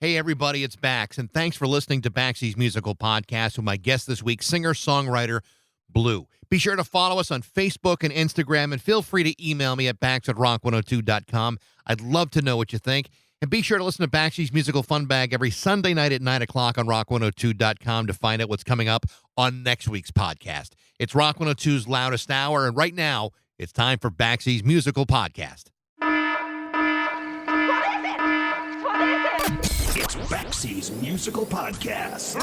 Hey, everybody, it's Bax, and thanks for listening to Baxy's Musical Podcast with my guest this week, singer-songwriter Bleu. Be sure to follow us on Facebook and Instagram, and feel free to email me at bax@rock102.com. I'd love to know what you think. And be sure to listen to Baxy's Musical Fun Bag every Sunday night at 9 o'clock on rock102.com to find out what's coming up on next week's podcast. It's Rock 102's Loudest Hour, and right now, it's time for Baxy's Musical Podcast. It's Baxy's Musical Podcast.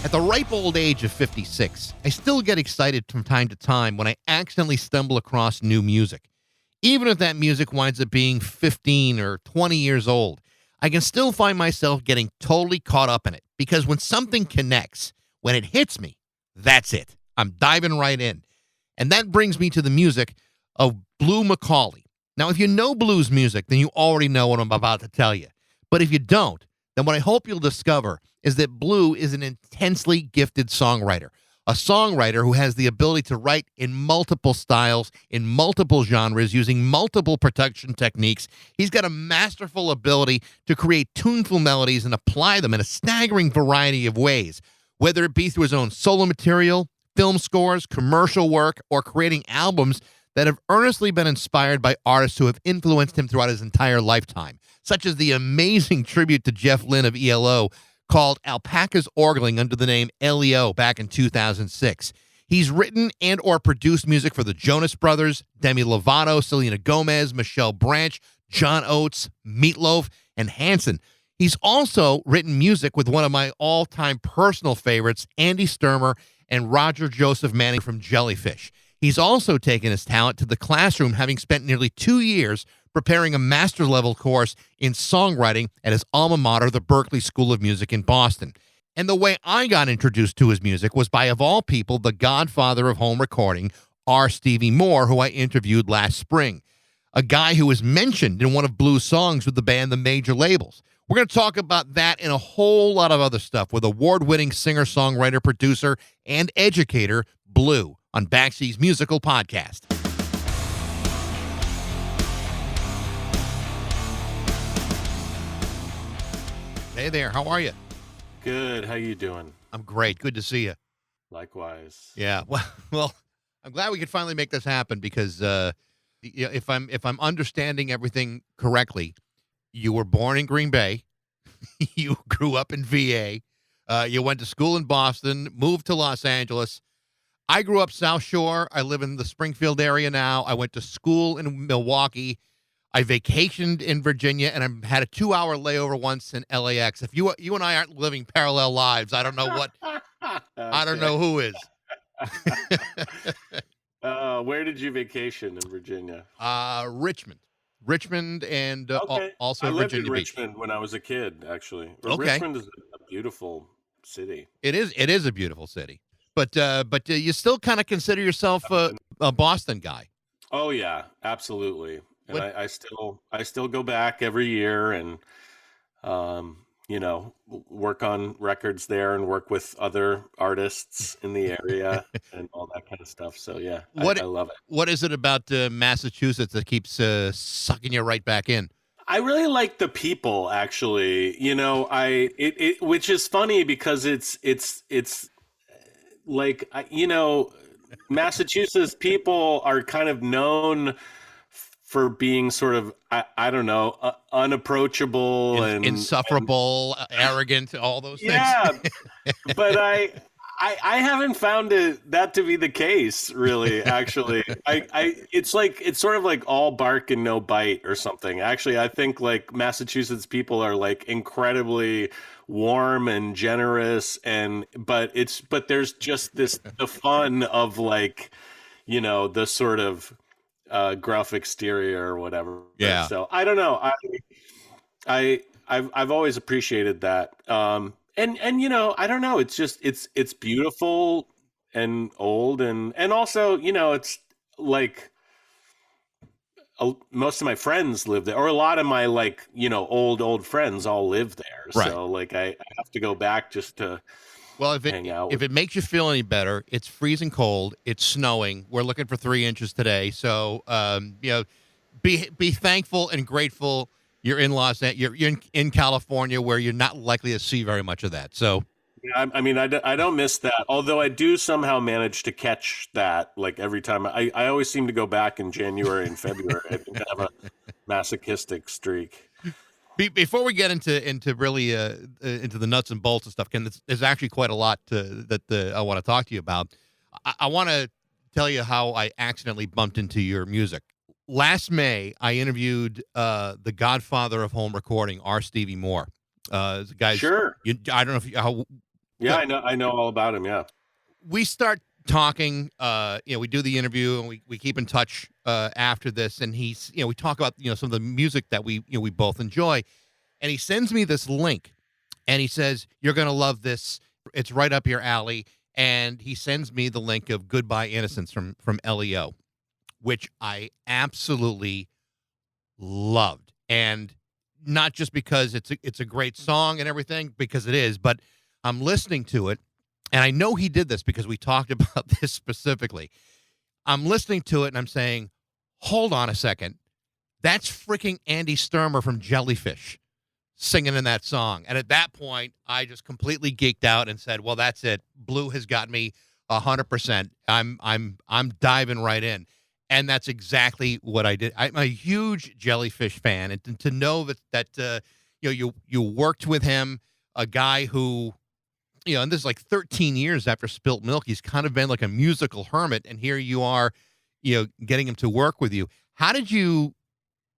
At the ripe old age of 56, I still get excited from time to time when I accidentally stumble across new music. Even if that music winds up being 15 or 20 years old, I can still find myself getting totally caught up in it, because when something connects, when it hits me, that's it. I'm diving right in. And that brings me to the music of Bleu Macaulay. Now, if you know blues music, then you already know what I'm about to tell you. But if you don't, then what I hope you'll discover is that Bleu is an intensely gifted songwriter, a songwriter who has the ability to write in multiple styles, in multiple genres, using multiple production techniques. He's got a masterful ability to create tuneful melodies and apply them in a staggering variety of ways, whether it be through his own solo material, film scores, commercial work, or creating albums that have earnestly been inspired by artists who have influenced him throughout his entire lifetime, such as the amazing tribute to Jeff Lynne of ELO called Alpaca's Orgling under the name LEO back in 2006. He's written and or produced music for the Jonas Brothers, Demi Lovato, Selena Gomez, Michelle Branch, John Oates, Meatloaf, and Hanson. He's also written music with one of my all-time personal favorites, Andy Sturmer and Roger Joseph Manning from Jellyfish. He's also taken his talent to the classroom, having spent nearly 2 years preparing a master-level course in songwriting at his alma mater, the Berklee School of Music in Boston. And the way I got introduced to his music was by, of all people, the godfather of home recording, R. Stevie Moore, who I interviewed last spring, a guy who was mentioned in one of Blue's songs with the band The Major Labels. We're going to talk about that and a whole lot of other stuff with award-winning singer, songwriter, producer, and educator, Bleu, on Baxy's Musical Podcast. Hey there, how are you? Good. How you doing? I'm great. Good to see you. Likewise. Yeah. Well, I'm glad we could finally make this happen because if I'm understanding everything correctly, you were born in Green Bay, you grew up in VA, you went to school in Boston, moved to Los Angeles. I grew up South Shore. I live in the Springfield area now. I went to school in Milwaukee. I vacationed in Virginia, and I had a 2-hour layover once in LAX. If you and I aren't living parallel lives, I don't know what. Okay. I don't know who is. Where did you vacation in Virginia? Richmond, and Okay. also I lived Virginia in Beach. Richmond when I was a kid, actually. Okay. Richmond is a beautiful city. It is a beautiful city, but you still kind of consider yourself a Boston guy. Oh yeah, absolutely. And What- I still go back every year and work on records there and work with other artists in the area and all that kind of stuff. So yeah, I love it. What is it about Massachusetts that keeps sucking you right back in? I really like the people, actually. Which is funny because it's like Massachusetts people are kind of known for being sort of I don't know, unapproachable and insufferable, arrogant, all those things. Yeah, but I haven't found that to be the case, really. Actually, it's sort of like all bark and no bite or something. Actually, I think like Massachusetts people are like incredibly warm and generous, but there's just the fun of like, the sort of gruff exterior or whatever. Yeah. So I don't know. I've always appreciated that. And I don't know. It's just it's beautiful and old and also it's like most of my friends live there, or a lot of my like, old friends all live there. Right. So like I have to go back just to Well, hang out. if it makes you feel any better, it's freezing cold. It's snowing. We're looking for 3 inches today. So, be thankful and grateful you're in you're in California, where you're not likely to see very much of that. So, Yeah, I mean, I don't miss that. Although I do somehow manage to catch that. Like every time, I always seem to go back in January and February. I think I have a masochistic streak. before we get into really into the nuts and bolts and stuff, Ken, there's actually quite a lot that I want to talk to you about. I want to tell you how I accidentally bumped into your music. Last May, I interviewed the godfather of home recording, R. Stevie Moore. The guy's, Sure. I don't know if how. Yeah, I know all about him. Yeah. We start talking. We do the interview and we keep in touch after this. And he's, we talk about some of the music that we both enjoy. And he sends me this link, and he says, "You're gonna love this. It's right up your alley." And he sends me the link of "Goodbye Innocence" from LEO, which I absolutely loved. And not just because it's a great song and everything, because it is, but I'm listening to it, and I know he did this because we talked about this specifically. I'm listening to it, and I'm saying, hold on a second. That's freaking Andy Sturmer from Jellyfish singing in that song. And at that point, I just completely geeked out and said, well, that's it. Blue has got me 100%. I'm diving right in. And that's exactly what I did. I'm a huge Jellyfish fan, and to know that you worked with him, a guy who, and this is like 13 years after Spilt Milk, he's kind of been like a musical hermit, and here you are, getting him to work with you. How did you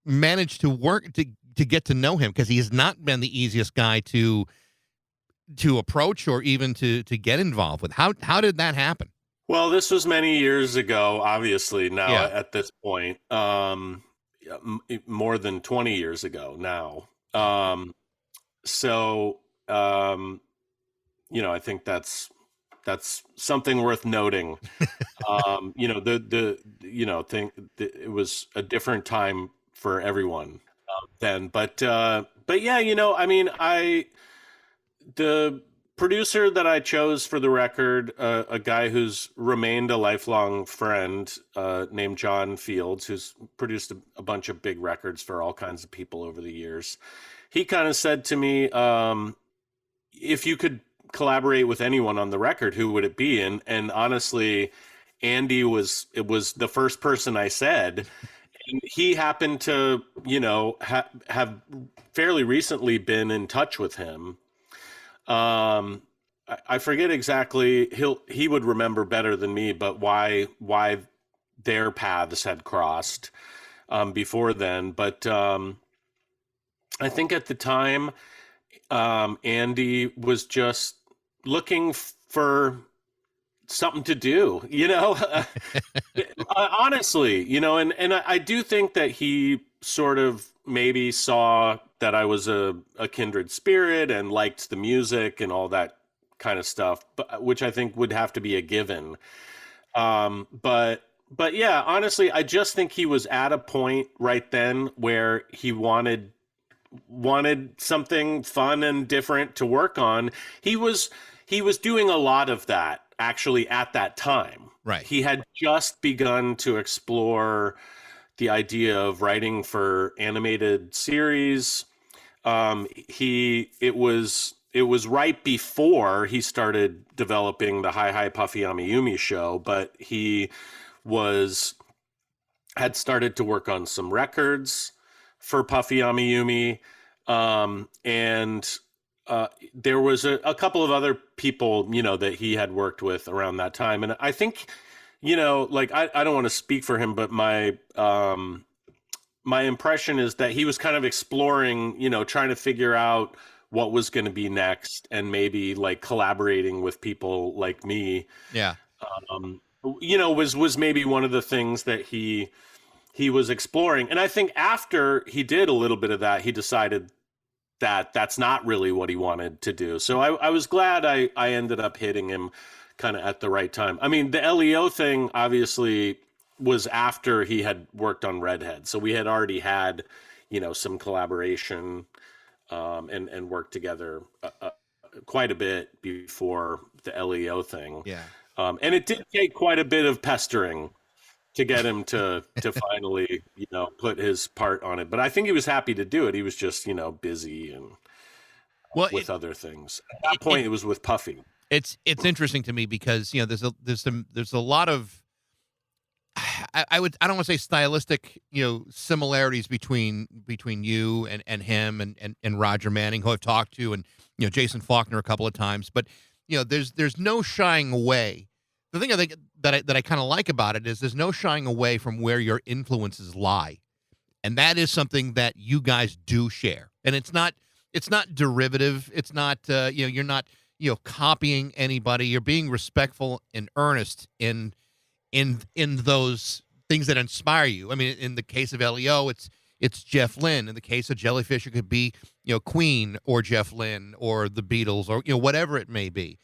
manage to work to get to know him? Because he has not been the easiest guy to approach or even to get involved with. How did that happen? Well, this was many years ago, obviously, now Yeah. at this point, more than 20 years ago now. I think that's something worth noting. It was a different time for everyone then, but yeah, the producer that I chose for the record, a guy who's remained a lifelong friend, named John Fields, who's produced a bunch of big records for all kinds of people over the years. He kind of said to me, if you could collaborate with anyone on the record, who would it be? And honestly, Andy was the first person I said. And he happened to, have fairly recently been in touch with him. I forget exactly. He would remember better than me, but why their paths had crossed before then. But I think at the time, Andy was just looking for something to do, honestly, and I do think that he sort of maybe saw that I was a kindred spirit and liked the music and all that kind of stuff, but which I think would have to be a given. But yeah, honestly, I just think he was at a point right then where he wanted something fun and different to work on. He was doing a lot of that actually at that time. Right. He had just begun to explore the idea of writing for animated series. It was right before he started developing the Hi Hi Puffy Amiyumi show, but he had started to work on some records for Puffy Amiyumi. There was a couple of other people, that he had worked with around that time. And I think, I don't want to speak for him, but my impression is that he was kind of exploring, trying to figure out what was going to be next, and maybe like collaborating with people like me. Yeah. Was maybe one of the things that he was exploring. And I think after he did a little bit of that, he decided that that's not really what he wanted to do. So I was glad I ended up hitting him kind of at the right time. I mean, the LEO thing obviously was after he had worked on Redhead, so we had already had, some collaboration, and worked together quite a bit before the LEO thing. Yeah. And it did take quite a bit of pestering to get him to finally, put his part on it. But I think he was happy to do it. He was just, busy and Well, with other things. At that point, it was with Puffy. It's interesting to me because there's a lot of I don't want to say stylistic similarities between you and him and Roger Manning, who I've talked to, and Jason Faulkner a couple of times, but there's no shying away. The thing I think that I kind of like about it is there's no shying away from where your influences lie, and that is something that you guys do share, and it's not derivative. It's not you're not copying anybody. You're being respectful and earnest in those things that inspire you. I mean, in the case of LEO, it's Jeff Lynne. In the case of Jellyfish, it could be Queen or Jeff Lynne or the Beatles or whatever it may be.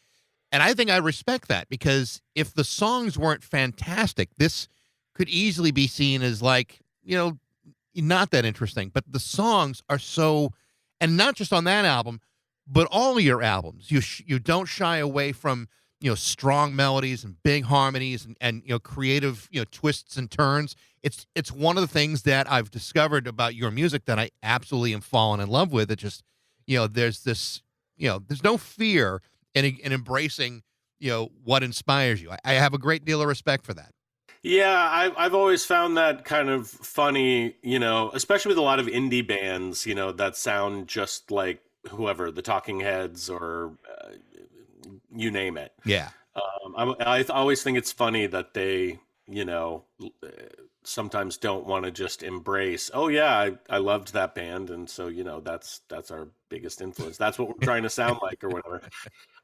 And I think I respect that, because if the songs weren't fantastic, this could easily be seen as like not that interesting. But the songs are so, and not just on that album, but all your albums, you don't shy away from strong melodies and big harmonies and creative twists and turns. It's one of the things that I've discovered about your music that I absolutely am falling in love with. It just there's this there's no fear in embracing what inspires you. I have a great deal of respect for that. Yeah, I've always found that kind of funny, especially with a lot of indie bands, that sound just like whoever, the Talking Heads or you name it. Yeah. I always think it's funny that they, sometimes don't want to just embrace, oh yeah, I loved that band, and so that's our biggest influence. That's what we're trying to sound like or whatever.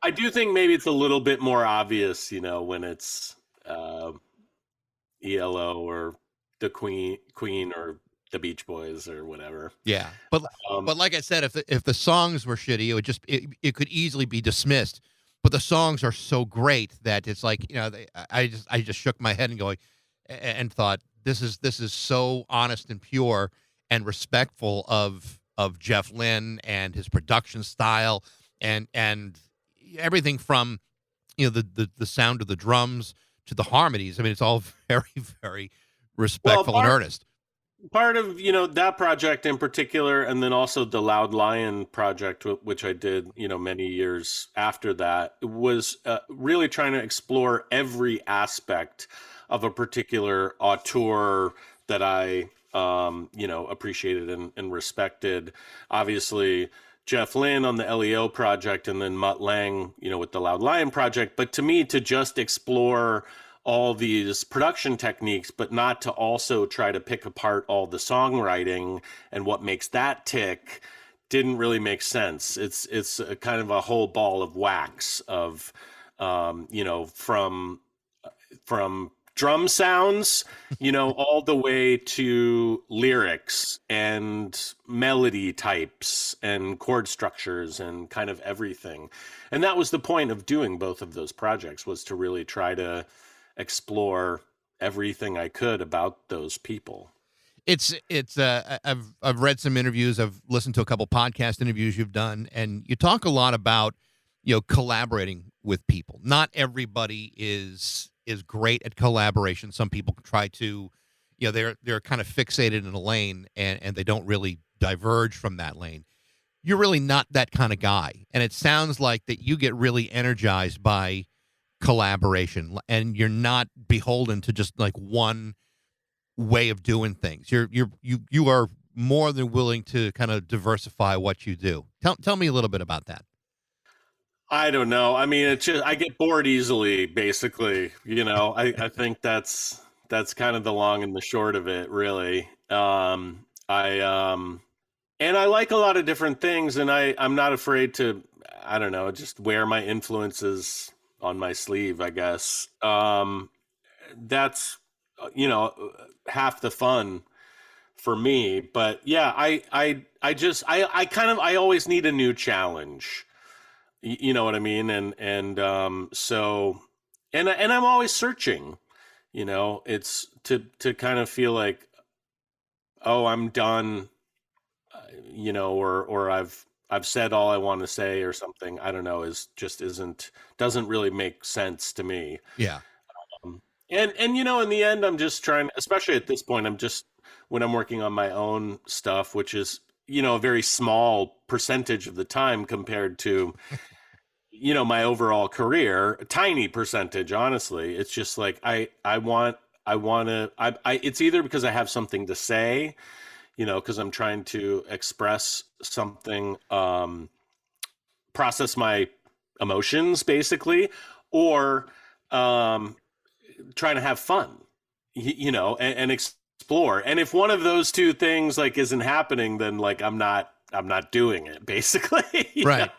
I do think maybe it's a little bit more obvious, when it's ELO or the Queen or the Beach Boys or whatever. Yeah, but like I said, if the songs were shitty, it could easily be dismissed. But the songs are so great that it's like I just shook my head and going and thought this is so honest and pure and respectful of Jeff Lynne and his production style and everything from the sound of the drums to the harmonies. I mean, it's all very, very respectful and earnest. Part of that project in particular, and then also the Loud Lion project, which I did many years after that, was really trying to explore every aspect of a particular auteur that I appreciated and respected. Obviously Jeff Lynne on the LEO project, and then Mutt Lange with the Loud Lion project. But to me, to just explore all these production techniques, but not to also try to pick apart all the songwriting and what makes that tick, didn't really make sense. It's a kind of a whole ball of wax of, from drum sounds, all the way to lyrics and melody types and chord structures and kind of everything. And that was the point of doing both of those projects, was to really try to explore everything I could about those people. It's I've read some interviews, I've listened to a couple podcast interviews you've done, and you talk a lot about collaborating with people. Not everybody is great at collaboration. Some people try to they're kind of fixated in a lane and they don't really diverge from that lane. You're really not that kind of guy, and it sounds like that you get really energized by collaboration, and you're not beholden to just like one way of doing things. You are more than willing to kind of diversify what you do. Tell me a little bit about that. I don't know. I mean, it's just, I get bored easily, basically. I think that's kind of the long and the short of it, really. And I like a lot of different things, and I'm not afraid to, I don't know, just wear my influences on my sleeve, I guess. That's half the fun for me. But yeah, I always need a new challenge. You know what I mean? So I'm always searching. it's to kind of feel like, oh, I'm done, or I've said all I want to say or something. I don't know, is just isn't doesn't really make sense to me. Yeah. And in the end, I'm just trying, especially at this point, I'm just when I'm working on my own stuff, which is a very small percentage of the time compared to my overall career, a tiny percentage, honestly. It's just like I it's either because I have something to say, because I'm trying to express something, process my emotions basically, or um trying to have fun, and explore. And if one of those two things like isn't happening, then like I'm not doing it basically. Right.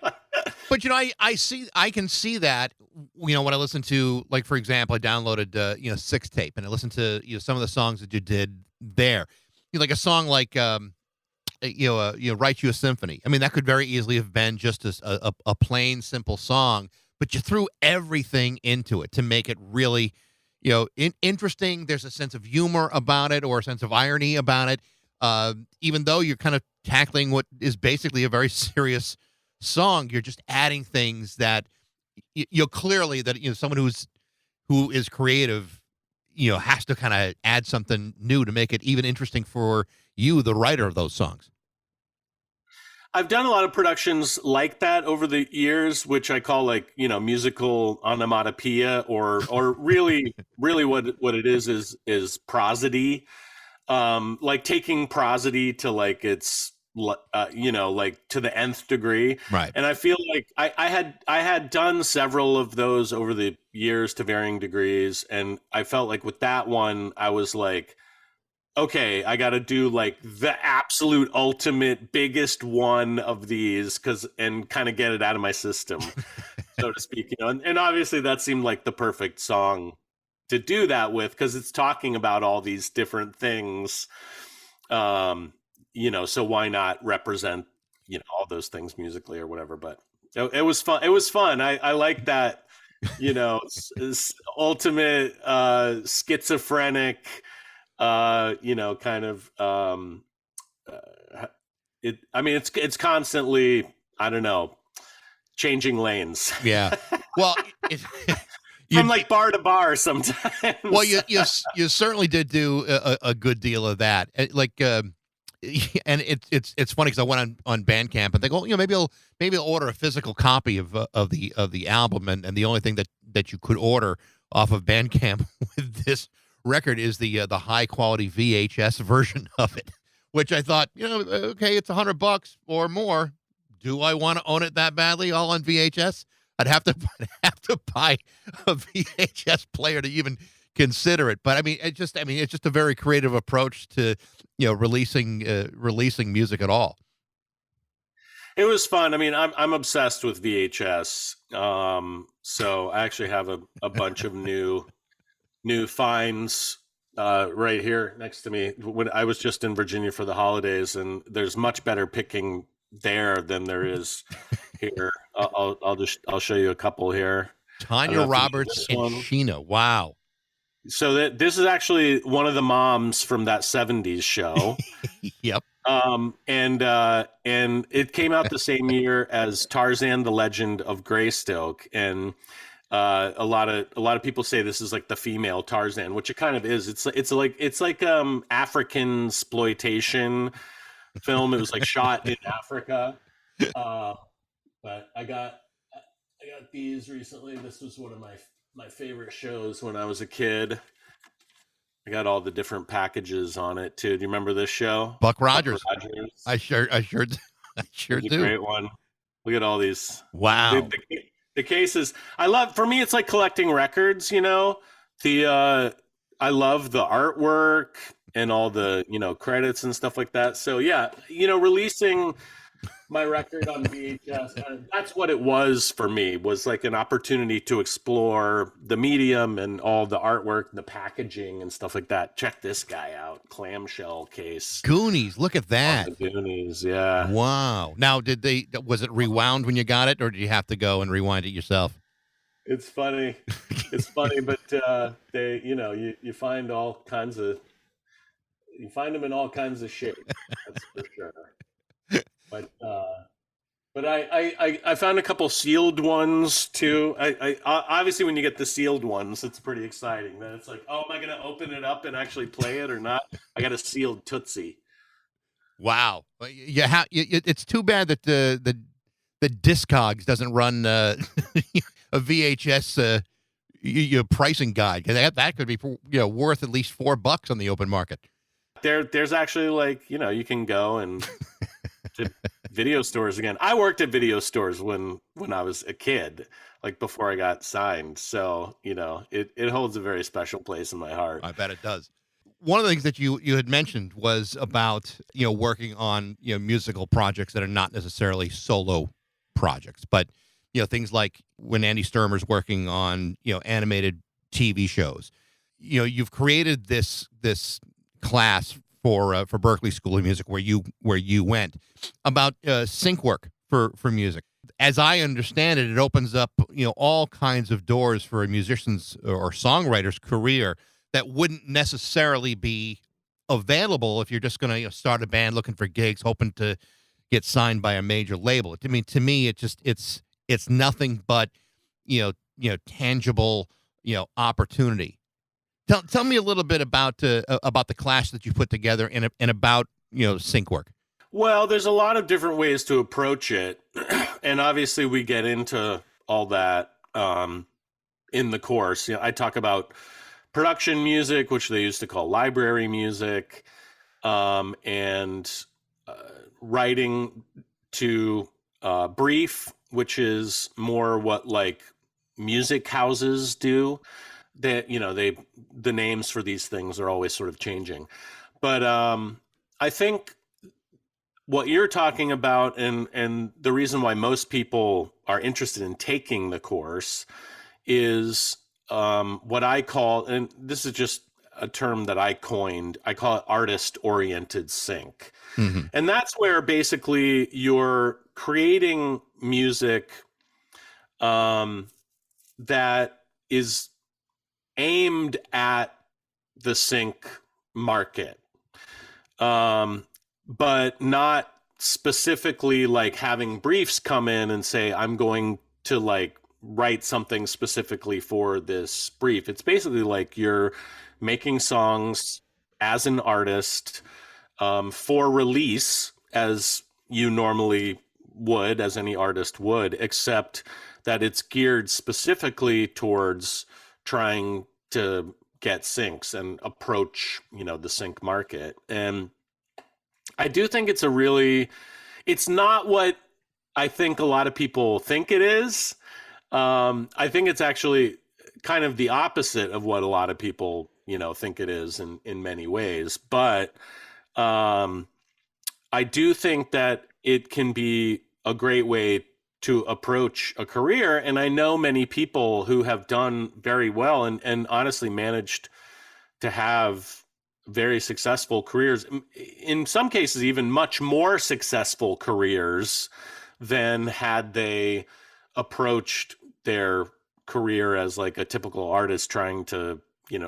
But I can see that, when I listen to, like, for example, I downloaded Six Tape, and I listened to some of the songs that you did there. Like a song like Write You a Symphony. I mean, that could very easily have been just a plain simple song, but you threw everything into it to make it really interesting. There's a sense of humor about it, or a sense of irony about it, even though you're kind of tackling what is basically a very serious song. You're just adding things that clearly that someone who is creative has to kind of add something new to make it even interesting for you, the writer of those songs. I've done a lot of productions like that over the years, which I call like, musical onomatopoeia, or really, really what it is prosody. Like taking prosody to like its, like to the nth degree. Right. And I feel like I had done several of those over the years to varying degrees. And I felt like with that one, I was like, okay, I got to do like the absolute ultimate biggest one of these, and kind of get it out of my system, so to speak, and obviously that seemed like the perfect song to do that with, because it's talking about all these different things, so why not represent, all those things musically or whatever. But it was fun. I like that, ultimate schizophrenic, kind of, it's constantly, I don't know, changing lanes. Yeah. Well, from like bar to bar sometimes. Well, you certainly did do a good deal of that. Like, and it's funny because I went on Bandcamp, and they go, maybe I'll order a physical copy of the album, and the only thing that you could order off of Bandcamp with this record is the high quality VHS version of it, which I thought, okay, it's $100 or more. Do I want to own it that badly, all on VHS? I'd have to buy a VHS player to even consider it. But I mean, it's just a very creative approach to releasing music at all. It was fun. I mean, I'm obsessed with VHS. So I actually have a bunch of new finds right here next to me. When I was just in Virginia for the holidays, and there's much better picking there than there is here. I'll show you a couple here. Tanya Roberts and Sheena. Wow. So this is actually one of the moms from that 70s show. Yep. And it came out the same year as Tarzan: The Legend of Greystoke, and a lot of people say this is like the female Tarzan, which it kind of is. It's like African exploitation film. It was like shot in Africa. But I got these recently. This was one of my favorite shows when I was a kid. I got all the different packages on it too. Do you remember this show? Buck Rogers. I sure do. A great one. Look at all these. Wow. The cases. For me, it's like collecting records, I love the artwork and all the, credits and stuff like that. So yeah, releasing my record on VHS, that's what it was for me, was like an opportunity to explore the medium and all the artwork, the packaging and stuff like that. Check this guy out. Clamshell case. Goonies. Look at that. The Goonies. Yeah. Wow. Now, was it rewound when you got it, or did you have to go and rewind it yourself? It's funny. It's funny, but they, you find all kinds of, you find them in all kinds of shapes. That's for sure. But I found a couple sealed ones too. Obviously when you get the sealed ones, it's pretty exciting. Then it's like, oh, am I going to open it up and actually play it or not? I got a sealed Tootsie. Wow. Well, it's too bad that the Discogs doesn't run a VHS pricing guide, because that could be worth at least $4 on the open market. There's actually, like, you can go and to video stores again. I worked at video stores when I was a kid, like before I got signed. So, it holds a very special place in my heart. I bet it does. One of the things that you had mentioned was about, working on, musical projects that are not necessarily solo projects, but, things like when Andy Sturmer's working on, animated TV shows. You've created this class for Berklee School of Music where you went about sync work for music. As I understand it, it opens up, all kinds of doors for a musician's or songwriter's career that wouldn't necessarily be available if you're just going to start a band looking for gigs, hoping to get signed by a major label. I mean, to me, it's nothing but tangible opportunity. Tell me a little bit about the class that you put together and about sync work. Well, there's a lot of different ways to approach it, and obviously we get into all that in the course. I talk about production music, which they used to call library music, and writing to brief, which is more what like music houses do. That the names for these things are always sort of changing, but I think what you're talking about, and the reason why most people are interested in taking the course is what I call, and this is just a term that I coined, I call it artist-oriented sync. Mm-hmm. And that's where basically you're creating music that is aimed at the sync market, but not specifically like having briefs come in and say, I'm going to like write something specifically for this brief. It's basically like you're making songs as an artist for release, as you normally would, as any artist would, except that it's geared specifically towards trying to get syncs and approach, the sync market. And I do think it's not what I think a lot of people think it is. I think it's actually kind of the opposite of what a lot of people, think it is in many ways. But I do think that it can be a great way to approach a career. And I know many people who have done very well and honestly managed to have very successful careers, in some cases even much more successful careers than had they approached their career as like a typical artist trying to,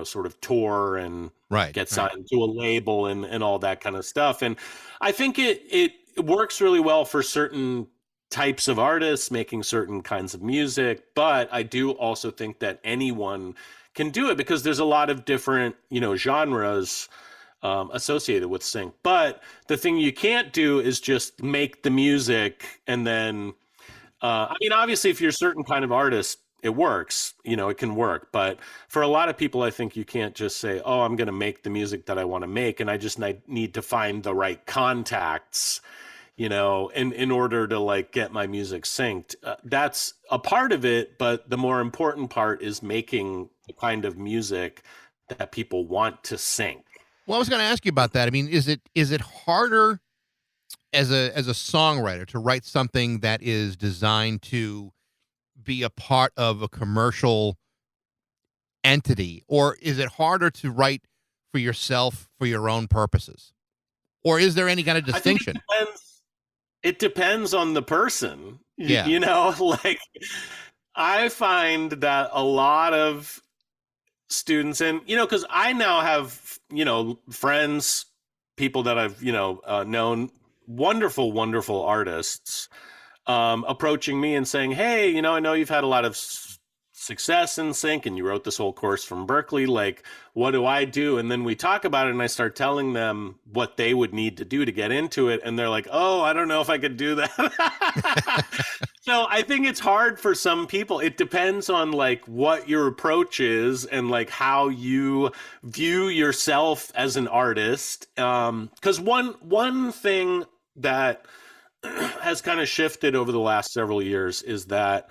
sort of tour and get signed to a label and all that kind of stuff. And I think it works really well for certain types of artists making certain kinds of music, but I do also think that anyone can do it because there's a lot of different, genres associated with sync. But the thing you can't do is just make the music and then, obviously if you're a certain kind of artist, it works, it can work. But for a lot of people, I think you can't just say, oh, I'm going to make the music that I want to make, and I just need to find the right contacts, in order to like get my music synced. That's a part of it, but the more important part is making the kind of music that people want to sync. Well, I was going to ask you about that. I mean, is it harder as a songwriter to write something that is designed to be a part of a commercial entity, or is it harder to write for yourself for your own purposes? Or is there any kind of distinction? It depends on the person. Yeah. Like I find that a lot of students, and because I now have friends, people that I've known, wonderful artists, approaching me and saying, hey, I know you've had a lot of success in sync and you wrote this whole course from Berkeley. Like, what do I do? And then we talk about it and I start telling them what they would need to do to get into it. And they're like, oh, I don't know if I could do that. So I think it's hard for some people. It depends on like what your approach is and like how you view yourself as an artist. Because one thing that has kind of shifted over the last several years is that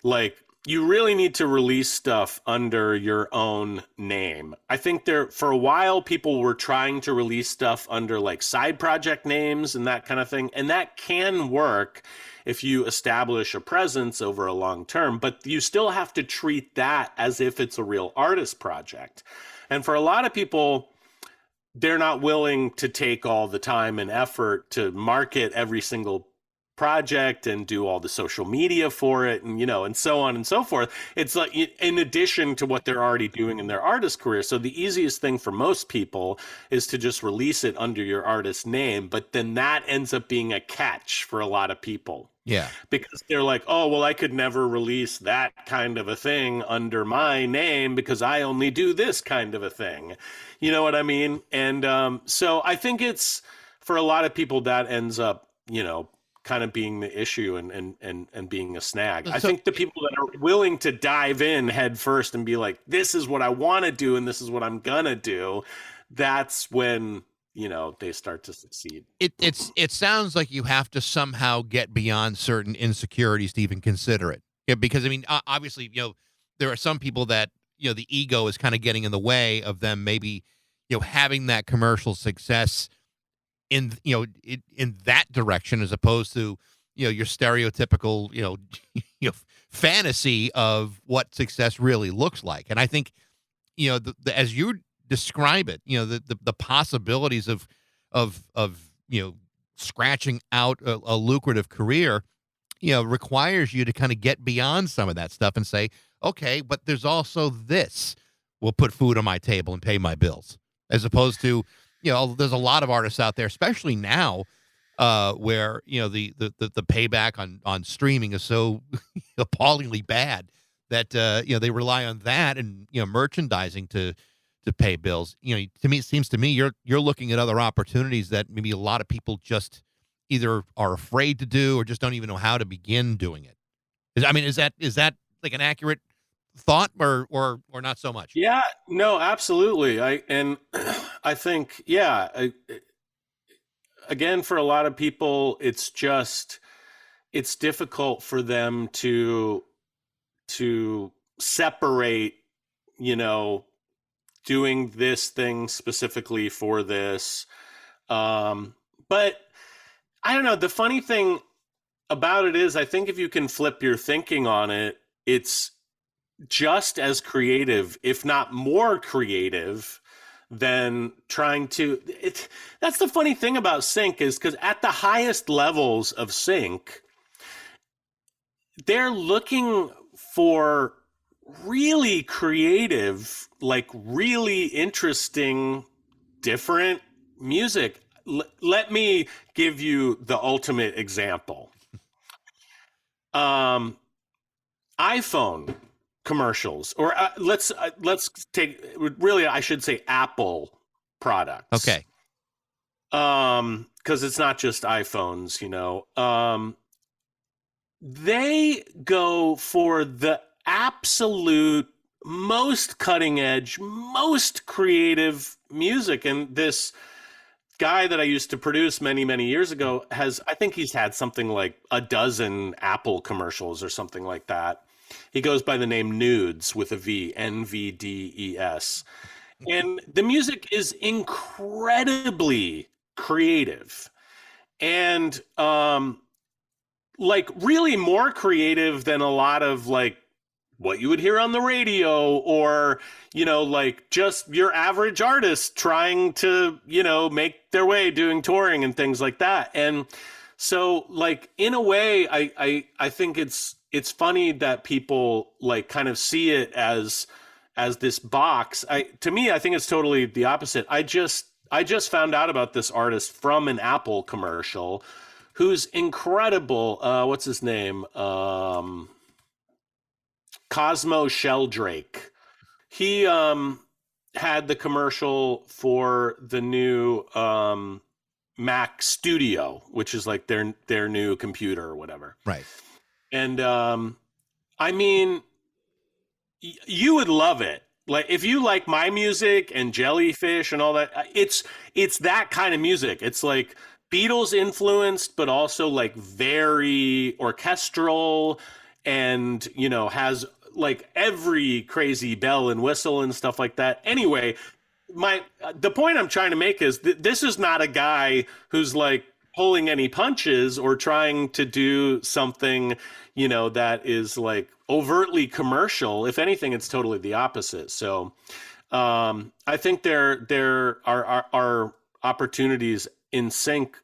like you really need to release stuff under your own name. I think for a while people were trying to release stuff under like side project names and that kind of thing, and that can work if you establish a presence over a long term, but you still have to treat that as if it's a real artist project. And for a lot of people, they're not willing to take all the time and effort to market every single project and do all the social media for it and and so on and so forth. It's like in addition to what they're already doing in their artist career. So the easiest thing for most people is to just release it under your artist name, but then that ends up being a catch for a lot of people. Yeah. Because they're like, oh, well, I could never release that kind of a thing under my name because I only do this kind of a thing. You know what I mean? And so I think it's, for a lot of people, that ends up, kind of being the issue and being a snag. I think the people that are willing to dive in head first and be like, this is what I want to do and this is what I'm going to do, that's when they start to succeed. It sounds like you have to somehow get beyond certain insecurities to even consider it. Yeah, because I mean, obviously, there are some people that the ego is kind of getting in the way of them maybe having that commercial success in in that direction, as opposed to your stereotypical fantasy of what success really looks like. And I think as you describe it, the possibilities of scratching out a lucrative career, requires you to kind of get beyond some of that stuff and say, okay, but there's also this will put food on my table and pay my bills, as opposed to, there's a lot of artists out there, especially now, where the payback on streaming is so appallingly bad that they rely on that and merchandising to pay bills. To me, it seems to me you're looking at other opportunities that maybe a lot of people just either are afraid to do or just don't even know how to begin doing it. Is that like an accurate thought or not so much? Yeah, no, absolutely. I think, again, for a lot of people, it's difficult for them to separate, doing this thing specifically for this. But I don't know. The funny thing about it is, I think if you can flip your thinking on it, it's just as creative, if not more creative, than trying to. That's the funny thing about sync, is because at the highest levels of sync, they're looking for really creative, like really interesting, different music. Let me give you the ultimate example. iPhone commercials, or let's take, really, I should say Apple products. Okay. Because it's not just iPhones, they go for the absolute most cutting edge, most creative music. And this guy that I used to produce many, many years ago I think he's had something like a dozen Apple commercials or something like that. He goes by the name Nudes with a V, NVDES. And the music is incredibly creative and like really more creative than a lot of like what you would hear on the radio, or like just your average artist trying to make their way doing touring and things like that. And So like in a way, I think it's funny that people like kind of see it as this box. To me, I think it's totally the opposite. I just found out about this artist from an Apple commercial who's incredible. What's his name? Cosmo Sheldrake. He had the commercial for the new Mac Studio, which is like their new computer or whatever. Right. And I mean, you would love it. Like if you like my music and Jellyfish and all that, it's that kind of music. It's like Beatles influenced, but also like very orchestral, and has like every crazy bell and whistle and stuff like that. Anyway, the point I'm trying to make is this is not a guy who's like pulling any punches or trying to do something, that is like overtly commercial. If anything, it's totally the opposite. So I think there are opportunities in sync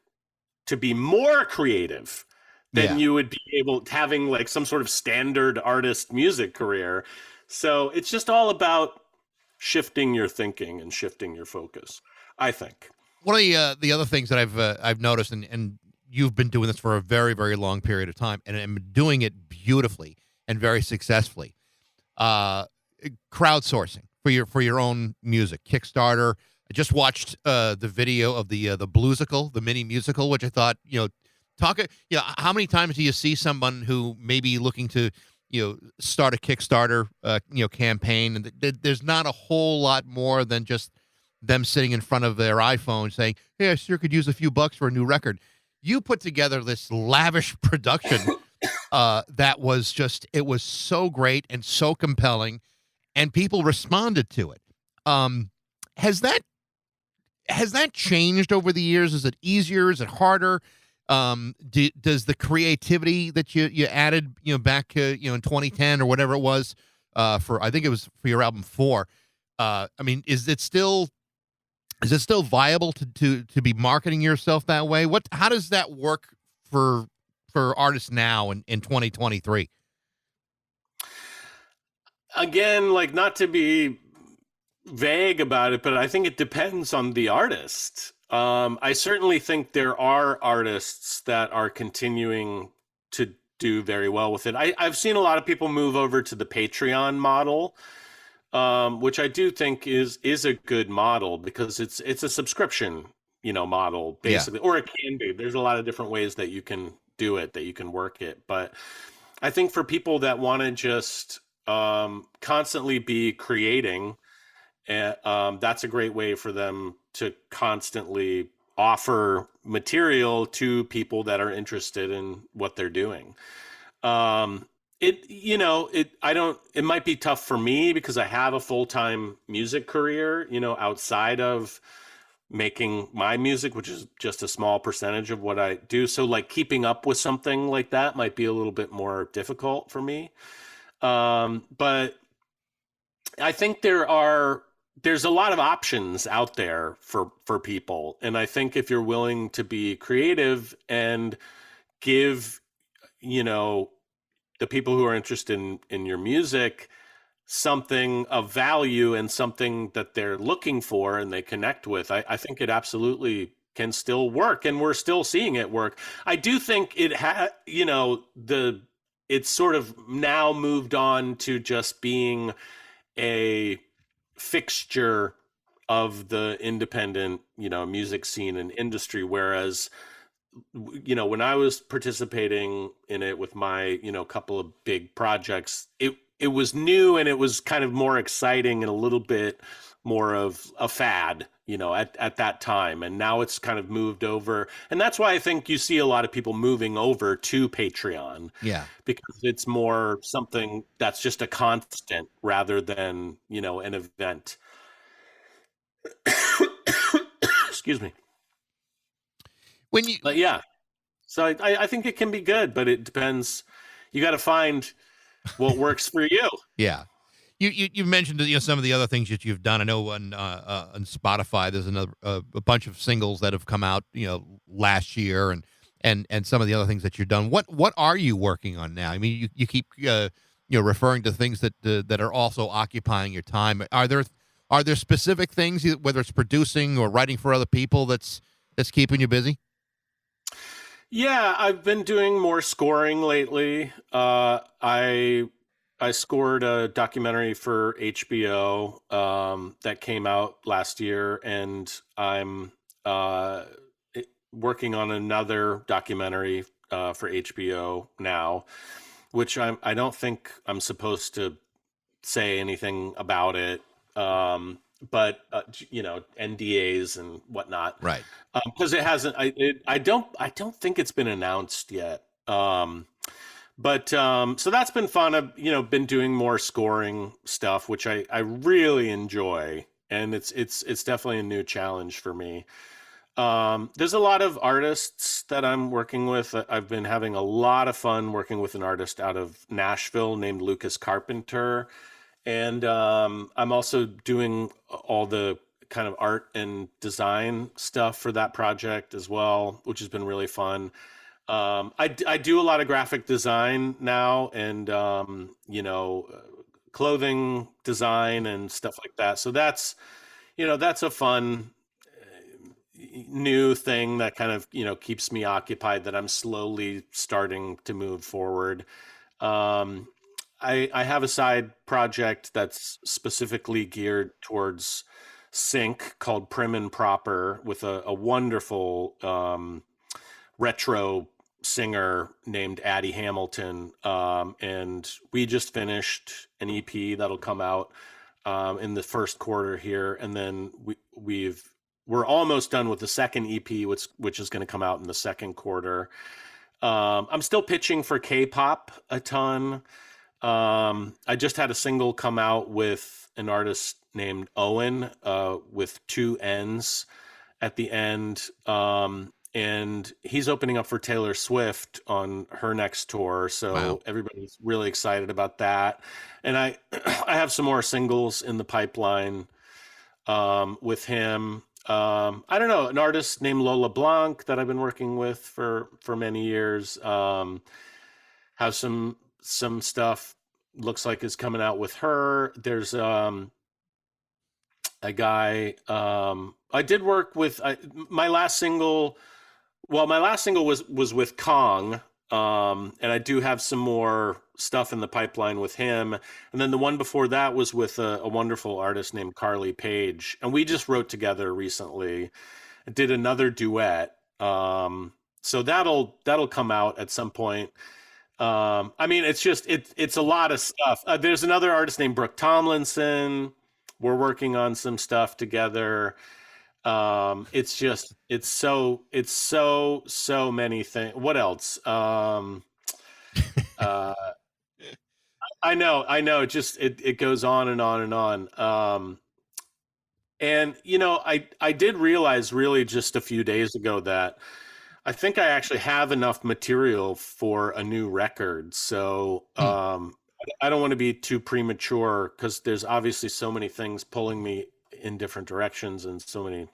to be more creative than you would be able having like some sort of standard artist music career. So it's just all about shifting your thinking and shifting your focus, I think. One of the other things that I've noticed, and you've been doing this for a very, very long period of time, and doing it beautifully and very successfully. Crowdsourcing for your own music, Kickstarter. I just watched the video of the Bluesicle, the mini musical, which I thought, how many times do you see someone who may be looking to start a Kickstarter campaign, and there's not a whole lot more than just them sitting in front of their iPhone saying, "Hey, I sure could use a few bucks for a new record." You put together this lavish production that was it was so great and so compelling, and people responded to it. Has that changed over the years? Is it easier? Is it harder? Does the creativity that you added, back, in 2010 or whatever it was, I think it was for your album 4. I mean, is it still viable to be marketing yourself that way? How does that work for artists now in 2023? Again, like not to be vague about it, but I think it depends on the artist. I certainly think there are artists that are continuing to do very well with it. I've seen a lot of people move over to the Patreon model, which I do think is a good model because it's a subscription, model basically, or it can be. There's a lot of different ways that you can do it, that you can work it. But I think for people that want to just constantly be creating, that's a great way for them to constantly offer material to people that are interested in what they're doing. It might be tough for me because I have a full-time music career, outside of making my music, which is just a small percentage of what I do. So like keeping up with something like that might be a little bit more difficult for me. But I think there's a lot of options out there for people. And I think if you're willing to be creative and give, the people who are interested in your music something of value and something that they're looking for and they connect with, I think it absolutely can still work. And we're still seeing it work. I do think it's sort of now moved on to just being a fixture of the independent, music scene and industry. Whereas, when I was participating in it with my, couple of big projects, it was new and it was kind of more exciting and a little bit more of a fad, at that time. And now it's kind of moved over. And that's why I think you see a lot of people moving over to Patreon. Yeah. Because it's more something that's just a constant rather than, an event. Excuse me. But yeah, so I think it can be good, but it depends. You got to find what works for you. Yeah. You mentioned some of the other things that you've done. I know on Spotify there's a bunch of singles that have come out last year, and and some of the other things that you've done. What are you working on now? I mean, you keep referring to things that are also occupying your time. Are there specific things, whether it's producing or writing for other people, that's keeping you busy? Yeah, I've been doing more scoring lately. I scored a documentary for HBO that came out last year, and I'm uh, working on another documentary for HBO now, which I don't think I'm supposed to say anything about it. But NDAs and whatnot, Right. because it hasn't. I don't think it's been announced yet. But so that's been fun. I've been doing more scoring stuff, which I really enjoy, and it's definitely a new challenge for me. There's a lot of artists that I'm working with. I've been having a lot of fun working with an artist out of Nashville named Lucas Carpenter, and I'm also doing all the kind of art and design stuff for that project as well, which has been really fun. I do a lot of graphic design now, and clothing design and stuff like that. So that's a fun new thing that kind of keeps me occupied, that I'm slowly starting to move forward. Um, I have a side project that's specifically geared towards sync called Prim and Proper, with a wonderful retro singer named Addie Hamilton. And we just finished an EP that'll come out in the first quarter here, and then we're almost done with the second EP, which is going to come out in the second quarter. I'm still pitching for K-pop a ton. I just had a single come out with an artist named Owen, with two N's at the end. And he's opening up for Taylor Swift on her next tour. So Wow. everybody's really excited about that. And I I have some more singles in the pipeline with him. I don't know, an artist named Lola Blanc that I've been working with for many years. Have some stuff looks like is coming out with her. There's a guy I did work with. My last single my last single was with Kong, and I do have some more stuff in the pipeline with him. And then the one before that was with a wonderful artist named Carly Page, and we just wrote together recently. I did another duet, so that'll come out at some point. I mean, it's a lot of stuff. There's another artist named Brooke Tomlinson. We're working on some stuff together. It's so many things. What else? Uh, I know. It goes on and on and on. And I did realize really just a few days ago that I think I actually have enough material for a new record. So I don't want to be too premature, because there's obviously so many things pulling me in different directions, and so many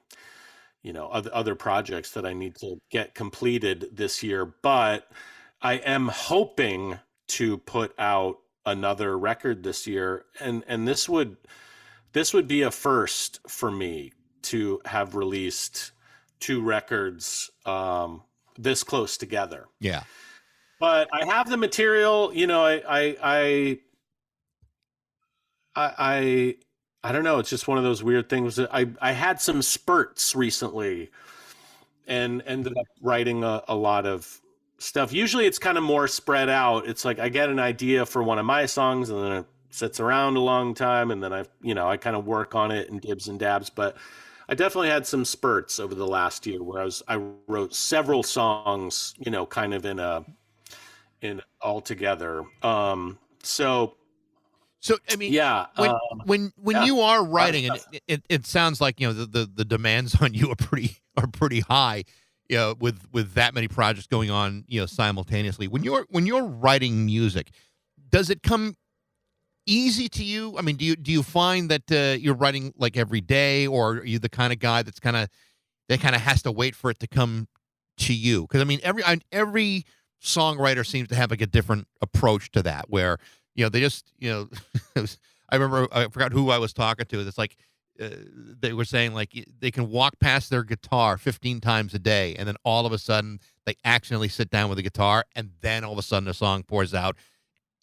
other projects that I need to get completed this year. But I am hoping to put out another record this year, and this would be a first for me to have released two records this close together. Yeah. But I have the material. I don't know. It's just one of those weird things that I had some spurts recently, and ended up writing a lot of stuff. Usually it's kind of more spread out. It's like I get an idea for one of my songs, and then it sits around a long time, and then I kind of work on it in dibs and dabs. But I definitely had some spurts over the last year where I wrote several songs, kind of in all together. So I mean, Yeah. when Yeah. you are writing, and it sounds like the demands on you are pretty high, with that many projects going on, simultaneously. When you're writing music, does it come easy to you? I mean, do you find that you're writing like every day, or are you the kind of guy that kind of has to wait for it to come to you? Because I mean, every songwriter seems to have like a different approach to that, where they just I remember, I forgot who I was talking to. It's like they were saying like they can walk past their guitar 15 times a day, and then all of a sudden they accidentally sit down with the guitar, and then all of a sudden a song pours out,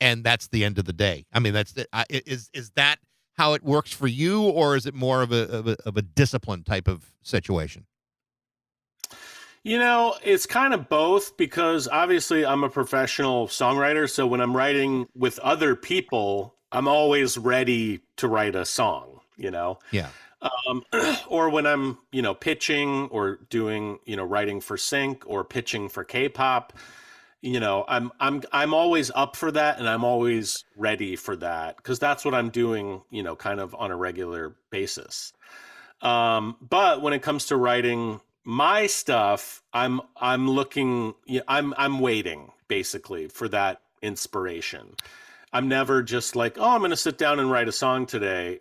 and that's the end of the day. I mean, is that how it works for you, or is it more of a discipline type of situation? It's kind of both, because obviously I'm a professional songwriter. So when I'm writing with other people, I'm always ready to write a song, Yeah. um, or when I'm, pitching or doing, writing for sync or pitching for K-pop, I'm always up for that, and I'm always ready for that, because that's what I'm doing, kind of on a regular basis. But when it comes to writing my stuff, I'm looking, I'm waiting basically for that inspiration. I'm never just like, oh, I'm going to sit down and write a song today.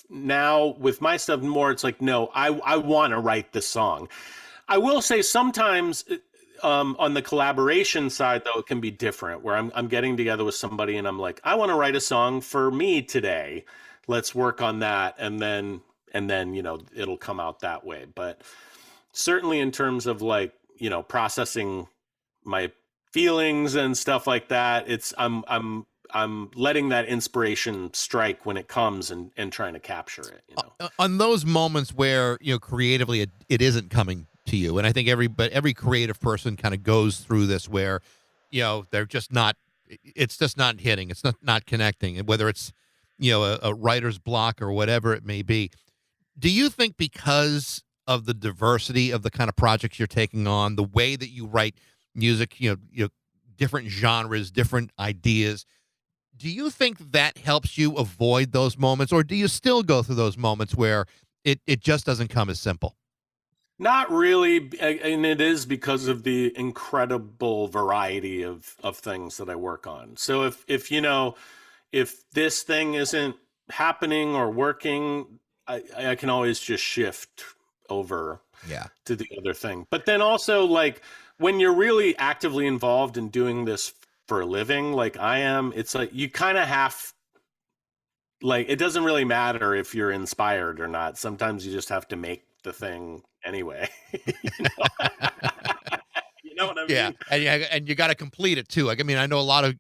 Now with my stuff more, it's like, no, I want to write this song. I will say sometimes on the collaboration side, though, it can be different, where I'm getting together with somebody and I'm like, I want to write a song for me today. Let's work on that. And then, it'll come out that way. But certainly in terms of like, processing my feelings and stuff like that, I'm letting that inspiration strike when it comes, and trying to capture it. On those moments where creatively it isn't coming to you, and I think every creative person kind of goes through this, where they're just not, it's just not hitting, it's not connecting, and whether it's a writer's block or whatever it may be. Do you think because of the diversity of the kind of projects you're taking on, the way that you write music, different genres, different ideas, do you think that helps you avoid those moments, or do you still go through those moments where it just doesn't come as simple? Not really, and it is because of the incredible variety of things that I work on. So if this thing isn't happening or working, I can always just shift over to the other thing. But then also, like, when you're really actively involved in doing this for a living, like I am, it's like you kind of have, like, it doesn't really matter if you're inspired or not. Sometimes you just have to make the thing anyway. you know, you know what I mean? Yeah, and you got to complete it too. Like, I mean, I know a lot of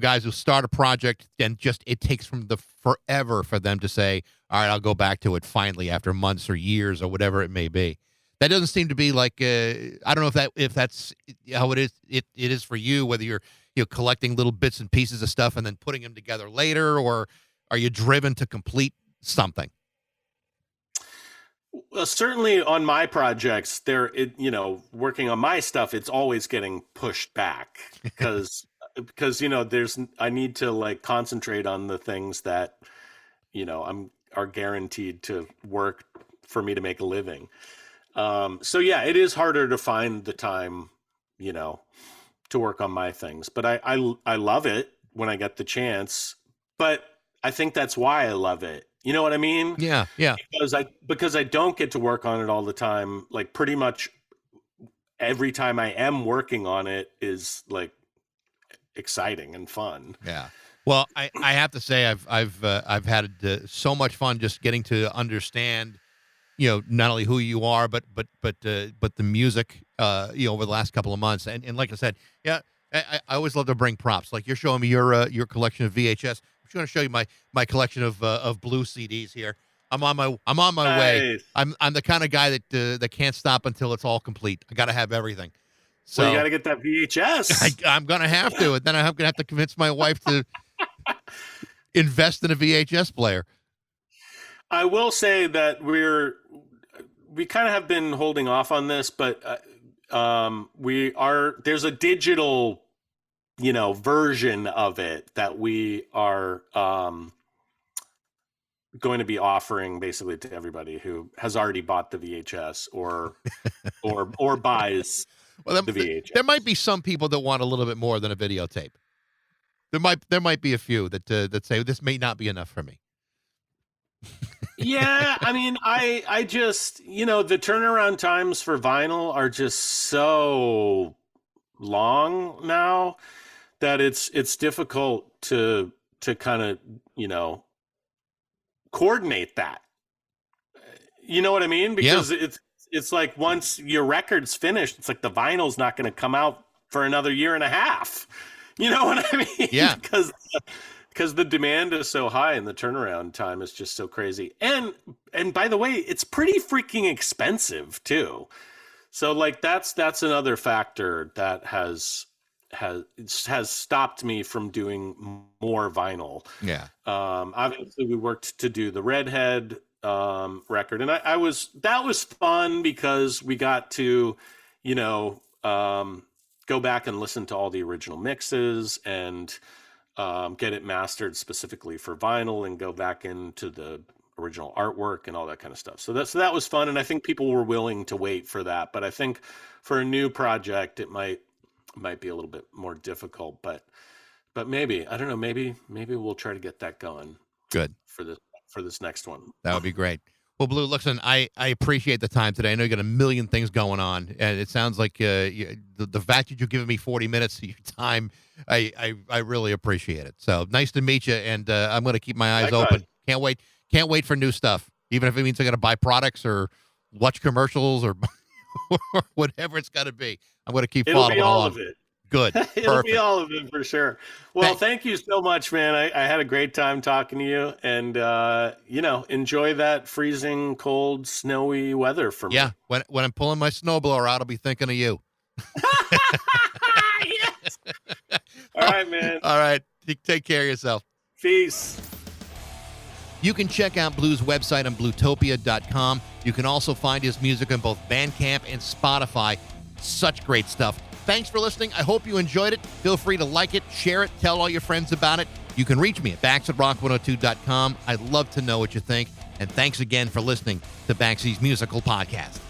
guys who start a project and just it takes from the forever for them to say, all right, I'll go back to it finally after months or years or whatever it may be. That doesn't seem to be like I don't know if that's how it is. It is for you, whether you're collecting little bits and pieces of stuff and then putting them together later, or are you driven to complete something? Well, certainly on my projects, working on my stuff, it's always getting pushed back because I need to like concentrate on the things that are guaranteed to work for me to make a living. So yeah, it is harder to find the time, to work on my things, but I love it when I get the chance. But I think that's why I love it. You know what I mean? Yeah, yeah. Because I don't get to work on it all the time. Like pretty much every time I am working on it is like exciting and fun. Yeah. Well, I have to say I've had so much fun just getting to understand, not only who you are, but the music, over the last couple of months. And like I said, yeah, I always love to bring props. Like you're showing me your collection of VHS. I'm just going to show you my collection of Bleu CDs here. I'm on my way. I'm the kind of guy that can't stop until it's all complete. I got to have everything. So well, you got to get that VHS. I'm going to have to, and then I'm going to have to convince my wife to invest in a VHS player. I will say that we kind of have been holding off on this, but there's a digital version of it that we are going to be offering basically to everybody who has already bought the VHS or buys the VHS. There might be some people that want a little bit more than a videotape. There might be a few that say this may not be enough for me. Yeah, I mean, I just, the turnaround times for vinyl are just so long now that it's difficult to kind of, coordinate that. You know what I mean? Yeah. Because it's like once your record's finished, it's like the vinyl's not going to come out for another year and a half. You know what I mean? Yeah. Because the demand is so high and the turnaround time is just so crazy. And by the way, it's pretty freaking expensive too. So like that's another factor that has stopped me from doing more vinyl. Yeah. Obviously we worked to do the Redhead record, and that was fun because we got to, go back and listen to all the original mixes and get it mastered specifically for vinyl and go back into the original artwork and all that kind of stuff. So that was fun, and I think people were willing to wait for that. But I think for a new project, it might be a little bit more difficult. But maybe, I don't know, maybe we'll try to get that going. Good for this next one. That would be great. Well, Blue, listen, I appreciate the time today. I know you got a million things going on, and it sounds like the fact that you've given me 40 minutes of your time, I really appreciate it. So nice to meet you, and I'm going to keep my eyes open. Can't wait for new stuff, even if it means I got to buy products or watch commercials or whatever it's got to be. I'm going to keep following along. It'll be all of it. Good. It'll be all of it for sure. Well, thank you so much, man. I had a great time talking to you, and enjoy that freezing cold, snowy weather for me. Yeah, when I'm pulling my snowblower out, I'll be thinking of you. Yes. All right, man. All right. Take care of yourself. Peace. You can check out Blue's website on bluetopia.com. You can also find his music on both Bandcamp and Spotify. Such great stuff. Thanks for listening. I hope you enjoyed it. Feel free to like it, share it, tell all your friends about it. You can reach me at bax@rock102.com. I'd love to know what you think. And thanks again for listening to Baxy's Musical Podcast.